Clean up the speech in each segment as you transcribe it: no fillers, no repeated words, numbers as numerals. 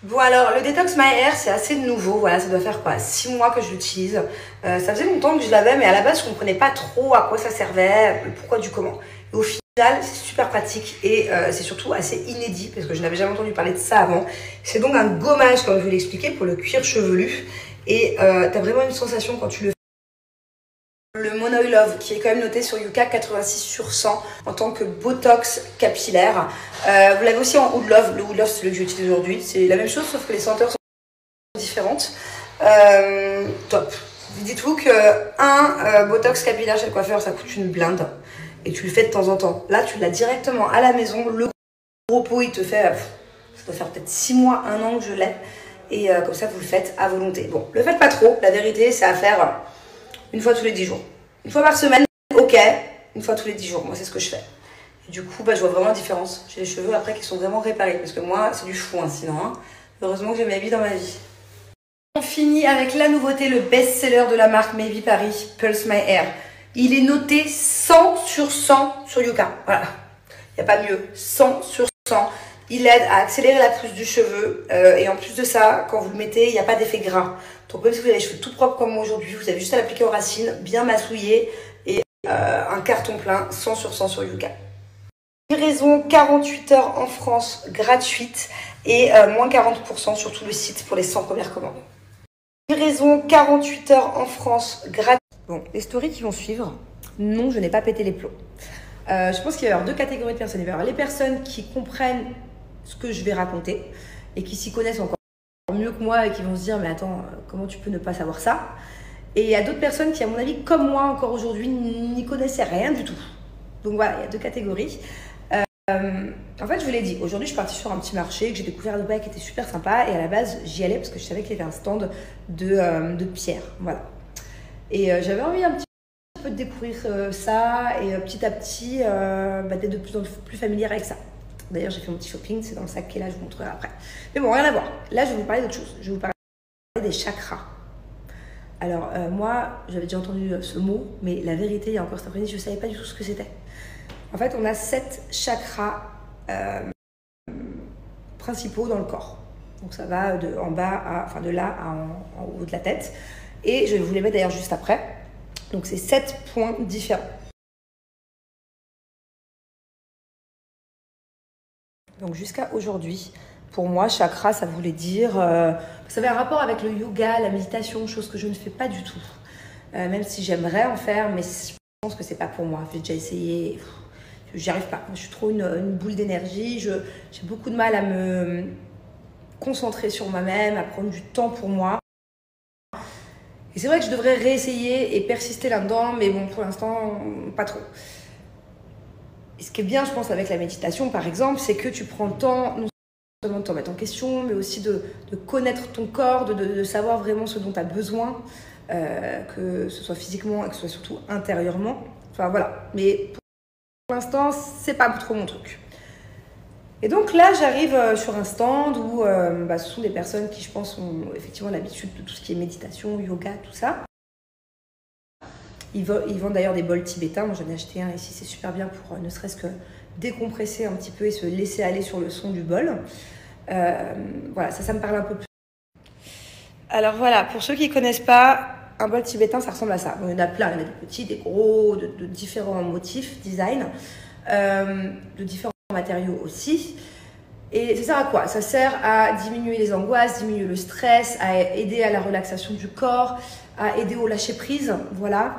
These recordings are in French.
Bon alors, le Detox My Hair, c'est assez nouveau, voilà, ça doit faire quoi, 6 mois que je l'utilise. Ça faisait longtemps que je l'avais, mais à la base, je comprenais pas trop à quoi ça servait, le pourquoi du comment. Et au final, c'est super pratique et c'est surtout assez inédit, parce que je n'avais jamais entendu parler de ça avant. C'est donc un gommage, comme je vous l'ai expliqué, pour le cuir chevelu. Et t'as vraiment une sensation quand tu le fais. Le Mono Oil Love, qui est quand même noté sur Yuka 86/100 en tant que Botox capillaire. Vous l'avez aussi en Wood Love. Le Wood Love, c'est le que j'utilise aujourd'hui. C'est la même chose, sauf que les senteurs sont différentes. Top. Dites-vous qu'un Botox capillaire chez le coiffeur, ça coûte une blinde. Et tu le fais de temps en temps. Là, tu l'as directement à la maison. Le gros pot, il te fait... ça doit faire peut-être 6 mois, 1 an que je l'ai. Et comme ça, vous le faites à volonté. Bon, le faites pas trop. La vérité, c'est à faire... une fois tous les 10 jours. Une fois par semaine, ok. Une fois tous les 10 jours, moi c'est ce que je fais. Et du coup, je vois vraiment la différence. J'ai les cheveux après qui sont vraiment réparés. Parce que moi, c'est du foin sinon. Hein. Heureusement que j'ai Maybe dans ma vie. On finit avec la nouveauté, le best-seller de la marque Maybe Paris, Pulse My Hair. Il est noté 100/100 sur Yuka. Voilà. Il n'y a pas mieux. 100/100. Il aide à accélérer la pousse du cheveu et en plus de ça, quand vous le mettez, il n'y a pas d'effet gras. Donc même si vous avez les cheveux tout propres comme moi aujourd'hui, vous avez juste à l'appliquer aux racines, bien massouiller et un carton plein 100/100 sur Yuka. Livraison 48 heures en France gratuite et moins 40% sur tout le site pour les 100 premières commandes. Livraison 48 heures en France gratuite. Bon, les stories qui vont suivre, non, je n'ai pas pété les plombs. Je pense qu'il va y avoir 2 catégories de personnes. Il va y avoir les personnes qui comprennent ce que je vais raconter et qui s'y connaissent encore mieux que moi et qui vont se dire mais attends, comment tu peux ne pas savoir ça? Et il y a d'autres personnes qui, à mon avis, comme moi encore aujourd'hui, n'y connaissaient rien du tout. Donc voilà, il y a 2 catégories. En fait, je vous l'ai dit, aujourd'hui je suis partie sur un petit marché que j'ai découvert à Dubaï qui était super sympa et à la base j'y allais parce que je savais qu'il y avait un stand de pierre, voilà. Et j'avais envie un petit peu de découvrir ça et petit à petit d'être de plus en plus familière avec ça. D'ailleurs, j'ai fait mon petit shopping, c'est dans le sac qui est là, je vous montrerai après. Mais bon, rien à voir. Là, je vais vous parler d'autre chose. Je vais vous parler des chakras. Alors, moi, j'avais déjà entendu ce mot, mais la vérité, il y a encore cet après-midi, je ne savais pas du tout ce que c'était. En fait, on a 7 chakras principaux dans le corps. Donc, ça va de en bas à, enfin, de là à en haut de la tête. Et je vais vous les mettre d'ailleurs juste après. Donc, c'est 7 points différents. Donc jusqu'à aujourd'hui, pour moi, chakra, ça voulait dire... ça avait un rapport avec le yoga, la méditation, chose que je ne fais pas du tout. Même si j'aimerais en faire, mais je pense que c'est pas pour moi. J'ai déjà essayé, j'y arrive pas. Je suis trop une boule d'énergie. J'ai beaucoup de mal à me concentrer sur moi-même, à prendre du temps pour moi. Et c'est vrai que je devrais réessayer et persister là-dedans, mais bon, pour l'instant, pas trop. Et ce qui est bien, je pense, avec la méditation, par exemple, c'est que tu prends le temps, non seulement de t'en mettre en question, mais aussi de connaître ton corps, de savoir vraiment ce dont tu as besoin, que ce soit physiquement et que ce soit surtout intérieurement. Enfin, voilà. Mais pour l'instant, c'est pas trop mon truc. Et donc là, j'arrive sur un stand où ce sont des personnes qui, je pense, ont effectivement l'habitude de tout ce qui est méditation, yoga, tout ça. Ils vendent d'ailleurs des bols tibétains. Moi, j'en ai acheté un ici, c'est super bien pour ne serait-ce que décompresser un petit peu et se laisser aller sur le son du bol. Voilà, ça me parle un peu plus. Alors voilà, pour ceux qui ne connaissent pas, un bol tibétain, ça ressemble à ça. Bon, il y en a plein, il y en a des petits, des gros, de différents motifs, design, de différents matériaux aussi. Et ça sert à quoi? Ça sert à diminuer les angoisses, diminuer le stress, à aider à la relaxation du corps, à aider au lâcher prise, voilà.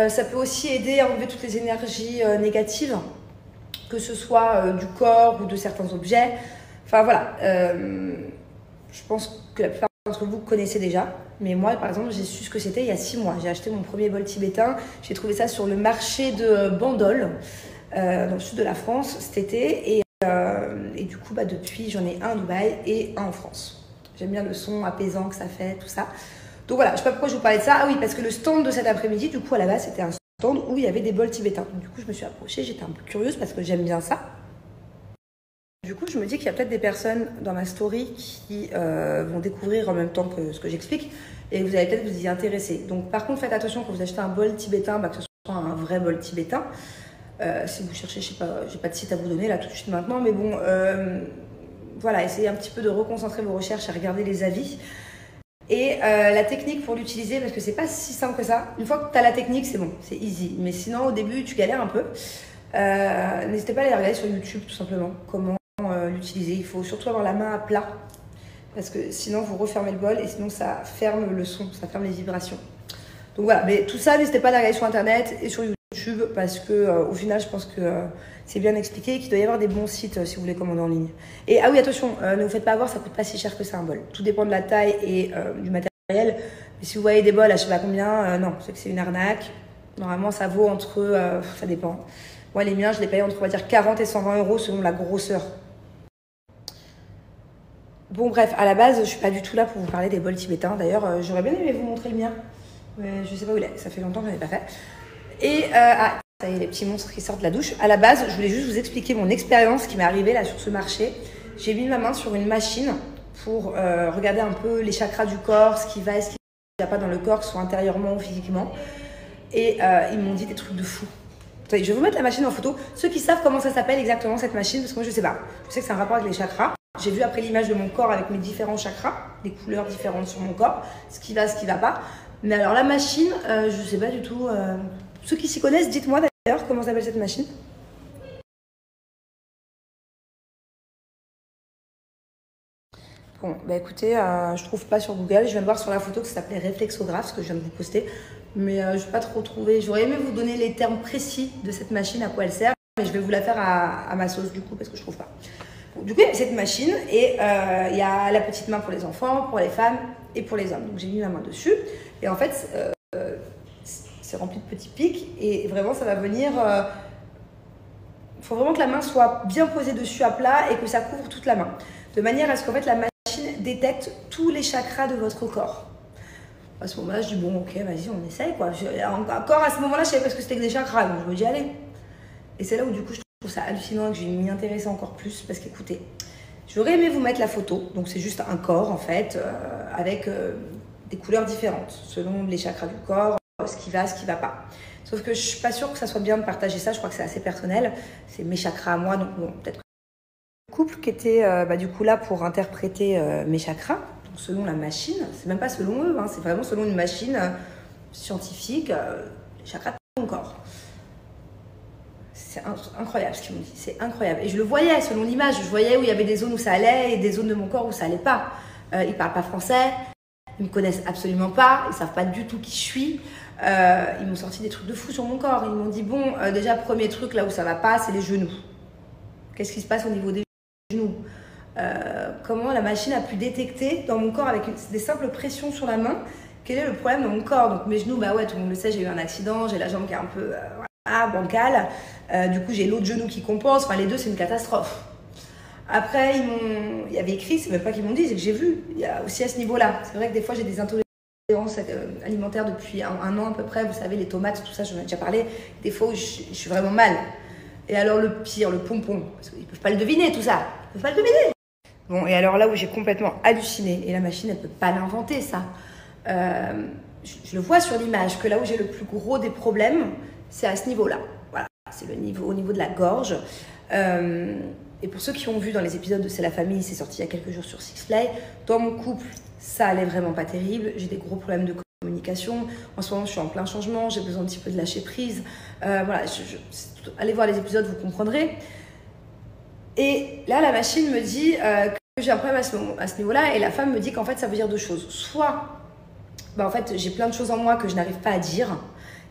Ça peut aussi aider à enlever toutes les énergies négatives, que ce soit du corps ou de certains objets. Enfin voilà, je pense que la plupart d'entre vous connaissez déjà. Mais moi, par exemple, j'ai su ce que c'était il y a 6 mois. J'ai acheté mon premier bol tibétain. J'ai trouvé ça sur le marché de Bandol, dans le sud de la France, cet été. Et du coup, depuis, j'en ai un à Dubaï et un en France. J'aime bien le son apaisant que ça fait, tout ça. Donc voilà, je sais pas pourquoi je vous parlais de ça. Ah oui, parce que le stand de cet après-midi, du coup, à la base, c'était un stand où il y avait des bols tibétains. Donc, du coup, je me suis approchée, j'étais un peu curieuse parce que j'aime bien ça. Du coup, je me dis qu'il y a peut-être des personnes dans ma story qui vont découvrir en même temps que ce que j'explique et vous allez peut-être vous y intéresser. Donc, par contre, faites attention quand vous achetez un bol tibétain, que ce soit un vrai bol tibétain. Si vous cherchez, je sais pas, j'ai pas de site à vous donner là tout de suite maintenant, mais bon, voilà, essayez un petit peu de reconcentrer vos recherches et regarder les avis. Et la technique pour l'utiliser, parce que c'est pas si simple que ça. Une fois que tu as la technique, c'est bon, c'est easy. Mais sinon, au début, tu galères un peu. N'hésitez pas à aller regarder sur YouTube, tout simplement, comment l'utiliser. Il faut surtout avoir la main à plat, parce que sinon, vous refermez le bol et sinon, ça ferme le son, ça ferme les vibrations. Donc voilà, mais tout ça, n'hésitez pas à aller regarder sur Internet et sur YouTube, parce que au final, je pense que c'est bien expliqué, qu'il doit y avoir des bons sites si vous voulez commander en ligne. Et ah oui, attention, ne vous faites pas avoir, ça coûte pas si cher que ça un bol. Tout dépend de la taille et du matériel. Mais si vous voyez des bols à je sais pas combien, non, c'est que c'est une arnaque. Normalement, ça vaut entre, ça dépend. Moi, les miens, je les paye entre, on va dire, 40 et 120 € selon la grosseur. Bon, bref, à la base, je suis pas du tout là pour vous parler des bols tibétains. D'ailleurs, j'aurais bien aimé vous montrer le mien. Mais je sais pas où il est, ça fait longtemps que je n'en ai pas fait. Et, ah, ça y est, les petits monstres qui sortent de la douche. À la base, je voulais juste vous expliquer mon expérience qui m'est arrivée là sur ce marché. J'ai mis ma main sur une machine pour regarder un peu les chakras du corps, ce qui va et ce qui ne va pas dans le corps, que ce soit intérieurement ou physiquement. Et ils m'ont dit des trucs de fou. Je vais vous mettre la machine en photo. Ceux qui savent comment ça s'appelle exactement cette machine, parce que moi je sais pas. Je sais que c'est un rapport avec les chakras. J'ai vu après l'image de mon corps avec mes différents chakras, des couleurs différentes sur mon corps, ce qui va, ce qui va pas. Mais alors la machine, je sais pas du tout. Ceux qui s'y connaissent, dites-moi d'ailleurs comment s'appelle cette machine. Bon, bah écoutez, je trouve pas sur Google. Je viens de voir sur la photo que ça s'appelait réflexographe, ce que je viens de vous poster. Mais je n'ai pas trop trouvé. J'aurais aimé vous donner les termes précis de cette machine, à quoi elle sert. Mais je vais vous la faire à ma sauce du coup, parce que je trouve pas. Bon, du coup, il y a cette machine et il y a la petite main pour les enfants, pour les femmes et pour les hommes. Donc j'ai mis ma main dessus. Et en fait, c'est rempli de petits pics. Et vraiment, ça va venir... Il faut vraiment que la main soit bien posée dessus à plat et que ça couvre toute la main. De manière à ce qu'en fait, la machine détecte tous les chakras de votre corps. À ce moment-là, je dis bon, ok, vas-y, on essaye quoi. Encore à ce moment-là, je savais pas ce que c'était que des chakras, donc je me dis allez. Et c'est là où du coup, je trouve ça hallucinant et que je vais m'y intéresser encore plus parce qu'écoutez, j'aurais aimé vous mettre la photo. Donc c'est juste un corps en fait, avec des couleurs différentes selon les chakras du corps, ce qui va pas. Sauf que je suis pas sûre que ça soit bien de partager ça. Je crois que c'est assez personnel. C'est mes chakras à moi, donc bon, peut-être. Couple qui était du coup là pour interpréter mes chakras. Selon la machine, c'est même pas selon eux, hein, c'est vraiment selon une machine scientifique, les chakras de ton corps. C'est incroyable ce qu'ils m'ont dit, c'est incroyable. Et je le voyais selon l'image, je voyais où il y avait des zones où ça allait et des zones de mon corps où ça allait pas. Ils parlent pas français, ils me connaissent absolument pas, ils savent pas du tout qui je suis. Ils m'ont sorti des trucs de fou sur mon corps. Ils m'ont dit bon, déjà premier truc là où ça va pas, c'est les genoux. Qu'est-ce qui se passe au niveau des genoux? Comment la machine a pu détecter dans mon corps avec des simples pressions sur la main quel est le problème dans mon corps. Donc mes genoux, bah ouais, tout le monde le sait, j'ai eu un accident, j'ai la jambe qui est un peu voilà, bancale, du coup j'ai l'autre genou qui compense, enfin les deux c'est une catastrophe. Après il y avait écrit, c'est même pas qu'ils m'ont dit, c'est que j'ai vu, il y a aussi à ce niveau-là. C'est vrai que des fois j'ai des intolérances alimentaires depuis un an à peu près, vous savez les tomates, tout ça j'en ai déjà parlé, des fois je suis vraiment mal. Et alors le pire, le pompon, parce qu'ils peuvent pas le deviner tout ça, ils peuvent pas le deviner. Bon, et alors là où j'ai complètement halluciné, et la machine, elle ne peut pas l'inventer, ça. Je le vois sur l'image, que là où j'ai le plus gros des problèmes, c'est à ce niveau-là. Voilà, c'est au niveau de la gorge. Et pour ceux qui ont vu dans les épisodes de C'est la famille, c'est sorti il y a quelques jours sur Sixplay, dans mon couple, ça allait vraiment pas terrible. J'ai des gros problèmes de communication. En ce moment, je suis en plein changement, j'ai besoin un petit peu de lâcher prise. Voilà, allez voir les épisodes, vous comprendrez. Et là, la machine me dit que j'ai un problème à ce niveau-là, et la femme me dit qu'en fait, ça veut dire deux choses. Soit, en fait, j'ai plein de choses en moi que je n'arrive pas à dire,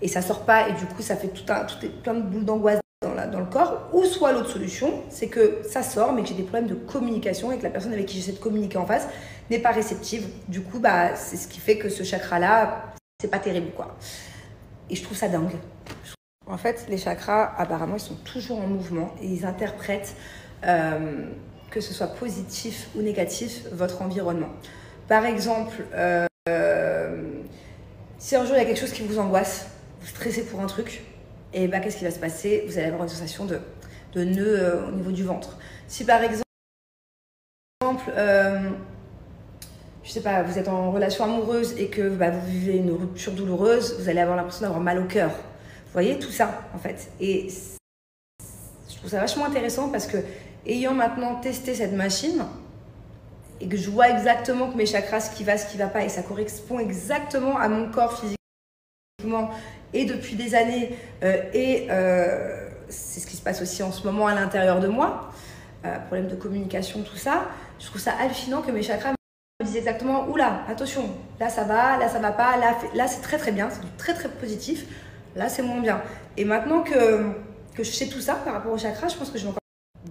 et ça sort pas, et du coup, ça fait plein de boules d'angoisse dans le corps. Ou soit l'autre solution, c'est que ça sort, mais que j'ai des problèmes de communication, et que la personne avec qui j'essaie de communiquer en face n'est pas réceptive. Du coup, c'est ce qui fait que ce chakra-là, c'est pas terrible, quoi. Et je trouve ça dingue. En fait, les chakras, apparemment, ils sont toujours en mouvement, et ils interprètent que ce soit positif ou négatif, votre environnement. Par exemple, si un jour il y a quelque chose qui vous angoisse, vous stressez pour un truc, et qu'est-ce qui va se passer? Vous allez avoir une sensation de nœud au niveau du ventre. Si par exemple, je sais pas, vous êtes en relation amoureuse et que vous vivez une rupture douloureuse, vous allez avoir l'impression d'avoir mal au cœur. Vous voyez tout ça en fait. Et je trouve ça vachement intéressant parce que, ayant maintenant testé cette machine, et que je vois exactement que mes chakras, ce qui va pas, et ça correspond exactement à mon corps physiquement, et depuis des années, c'est ce qui se passe aussi en ce moment à l'intérieur de moi, problème de communication, tout ça, je trouve ça hallucinant que mes chakras me disent exactement, oula, attention, là ça va pas, là c'est très très bien, c'est très très positif, là c'est moins bien. Et maintenant que je sais tout ça par rapport aux chakras, je pense que je vais encore...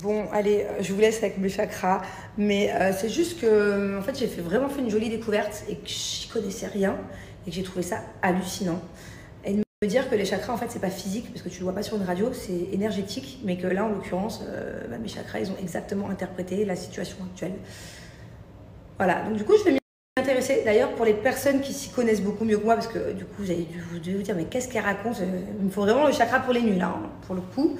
Bon, allez, je vous laisse avec mes chakras, mais c'est juste que, en fait, j'ai vraiment fait une jolie découverte et que j'y connaissais rien et que j'ai trouvé ça hallucinant. Et de me dire que les chakras, en fait, c'est pas physique parce que tu le vois pas sur une radio, c'est énergétique, mais que là, en l'occurrence, mes chakras, ils ont exactement interprété la situation actuelle. Voilà, donc du coup, je vais m'y intéresser. D'ailleurs, pour les personnes qui s'y connaissent beaucoup mieux que moi, parce que du coup, vous avez dû vous dire, mais qu'est-ce qu'elle raconte? Il me faut vraiment le chakra pour les nuls, hein, pour le coup.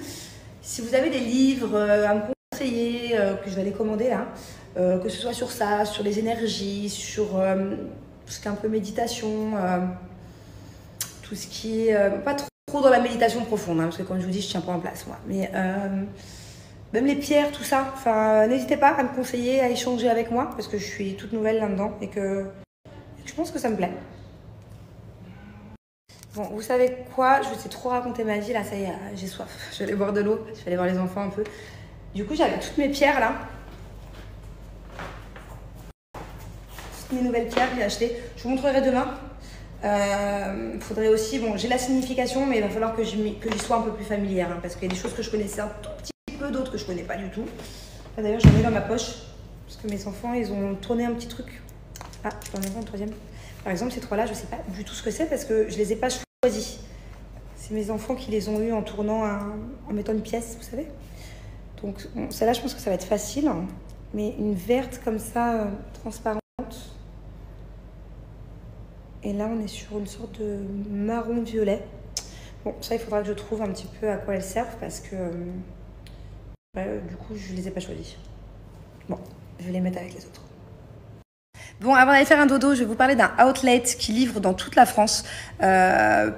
Si vous avez des livres à me conseiller, que je vais aller commander là, que ce soit sur ça, sur les énergies, sur tout ce qui est un peu méditation, tout ce qui est pas trop dans la méditation profonde, hein, parce que comme je vous dis, je tiens pas en place moi. Mais même les pierres, tout ça, enfin, n'hésitez pas à me conseiller, à échanger avec moi, parce que je suis toute nouvelle là-dedans et que je pense que ça me plaît. Bon, vous savez quoi? Je vous ai trop raconté ma vie, là, ça y est, j'ai soif. Je vais aller boire de l'eau, je vais aller voir les enfants un peu. Du coup, j'avais toutes mes pierres, là. Toutes mes nouvelles pierres que j'ai achetées. Je vous montrerai demain. Faudrait aussi... Bon, j'ai la signification, mais il va falloir que j'y sois un peu plus familière, hein, parce qu'il y a des choses que je connaissais un tout petit peu, d'autres que je connais pas du tout. D'ailleurs, j'en ai dans ma poche, parce que mes enfants, ils ont tourné un petit truc. Ah, je peux en avoir un troisième. Par exemple, ces trois-là, je ne sais pas du tout ce que c'est parce que je ne les ai pas choisis. C'est mes enfants qui les ont eus en tournant, en mettant une pièce, vous savez. Donc, bon, celle-là, je pense que ça va être facile. Mais une verte comme ça, transparente. Et là, on est sur une sorte de marron-violet. Bon, ça, il faudra que je trouve un petit peu à quoi elles servent parce que, du coup, je ne les ai pas choisis. Bon, je vais les mettre avec les autres. Bon, avant d'aller faire un dodo, je vais vous parler d'un outlet qui livre dans toute la France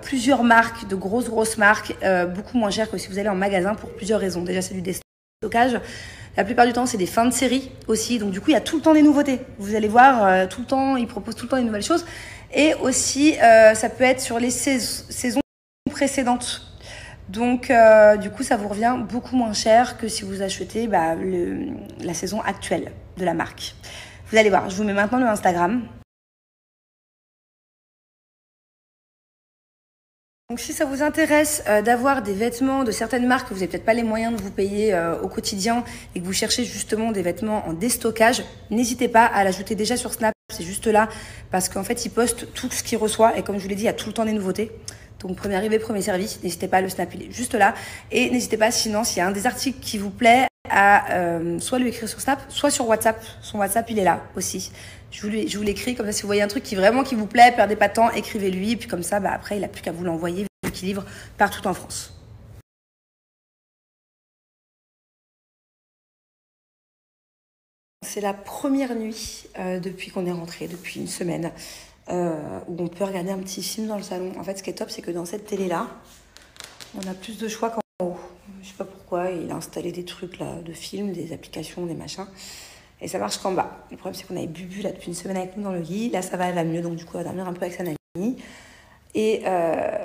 plusieurs marques, de grosses marques, beaucoup moins chères que si vous allez en magasin pour plusieurs raisons. Déjà, c'est du déstockage. La plupart du temps, c'est des fins de série aussi. Donc, du coup, il y a tout le temps des nouveautés. Vous allez voir, tout le temps, ils proposent tout le temps des nouvelles choses. Et aussi, ça peut être sur les saisons précédentes. Donc, du coup, ça vous revient beaucoup moins cher que si vous achetez la saison actuelle de la marque. Vous allez voir, je vous mets maintenant le Instagram. Donc si ça vous intéresse d'avoir des vêtements de certaines marques que vous n'avez peut-être pas les moyens de vous payer au quotidien et que vous cherchez justement des vêtements en déstockage, n'hésitez pas à l'ajouter déjà sur Snap. C'est juste là parce qu'en fait, il poste tout ce qu'il reçoit et comme je vous l'ai dit, il y a tout le temps des nouveautés. Donc premier arrivé, premier servi, n'hésitez pas à le snap, il est juste là. Et n'hésitez pas sinon, s'il y a un des articles qui vous plaît, à soit lui écrire sur Snap, soit sur WhatsApp. Son WhatsApp, il est là aussi. Je vous l'écris, comme ça, si vous voyez un truc qui vous plaît, perdez pas de temps, écrivez-lui. Et puis comme ça, après, il n'a plus qu'à vous l'envoyer, vu qu'il livre partout en France. C'est la première nuit depuis qu'on est rentré, depuis une semaine, où on peut regarder un petit film dans le salon. En fait, ce qui est top, c'est que dans cette télé-là, on a plus de choix qu'en haut. Je sais pas pourquoi, il a installé des trucs là, de films, des applications, des machins. Et ça marche qu'en bas. Le problème, c'est qu'on avait Bubu là depuis une semaine avec nous dans le lit. Là, ça va, elle va mieux, donc du coup, elle va dormir un peu avec sa nanny. Et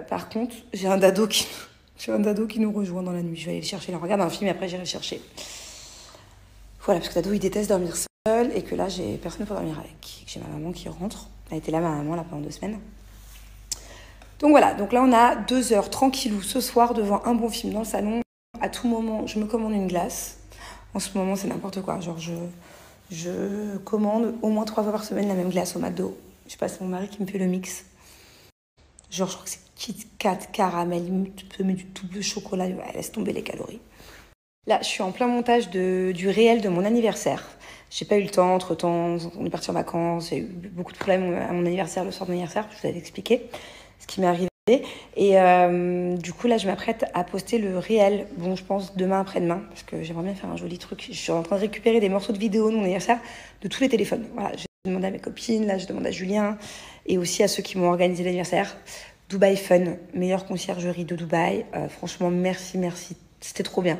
par contre, j'ai un dado qui nous rejoint dans la nuit. Je vais aller le chercher. Là, on regarde un film et après, j'irai le chercher. Voilà, parce que Dado, il déteste dormir seul et que là, j'ai personne pour dormir avec. J'ai ma maman qui rentre. Elle était là, ma maman, là, pendant 2 semaines. Donc voilà, donc là, on a 2 heures tranquillou ce soir devant un bon film dans le salon. À tout moment, je me commande une glace. En ce moment, c'est n'importe quoi. Genre, je commande au moins 3 fois par semaine la même glace au McDo. Je sais pas, c'est mon mari qui me fait le mix. Genre, je crois que c'est Kit Kat, caramel, tu peux mettre du double chocolat. Ouais, laisse tomber les calories. Là, je suis en plein montage du réel de mon anniversaire. J'ai pas eu le temps, entre-temps, on est parti en vacances. J'ai eu beaucoup de problèmes à mon anniversaire, le soir de mon anniversaire. Je vous avais expliqué ce qui m'est arrivé. Et du coup, là, je m'apprête à poster le réel. Bon, je pense demain, après-demain, parce que j'aimerais bien faire un joli truc. Je suis en train de récupérer des morceaux de vidéo de mon anniversaire de tous les téléphones. Voilà, j'ai demandé à mes copines, là, je demande à Julien et aussi à ceux qui m'ont organisé l'anniversaire. Dubaï Fun, meilleure conciergerie de Dubaï. Franchement, merci. C'était trop bien.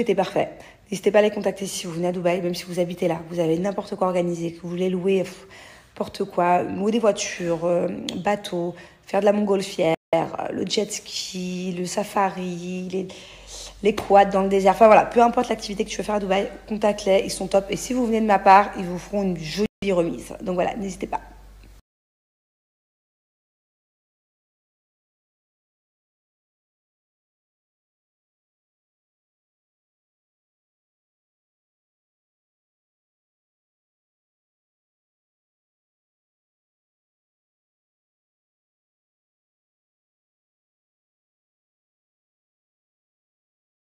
était parfait. N'hésitez pas à les contacter si vous venez à Dubaï, même si vous habitez là, vous avez n'importe quoi organisé, que vous voulez louer n'importe quoi, louer des voitures, bateaux, faire de la montgolfière, le jet ski, le safari, les quads dans le désert. Enfin voilà, peu importe l'activité que tu veux faire à Dubaï, contacte-les, ils sont top. Et si vous venez de ma part, ils vous feront une jolie remise. Donc voilà, n'hésitez pas.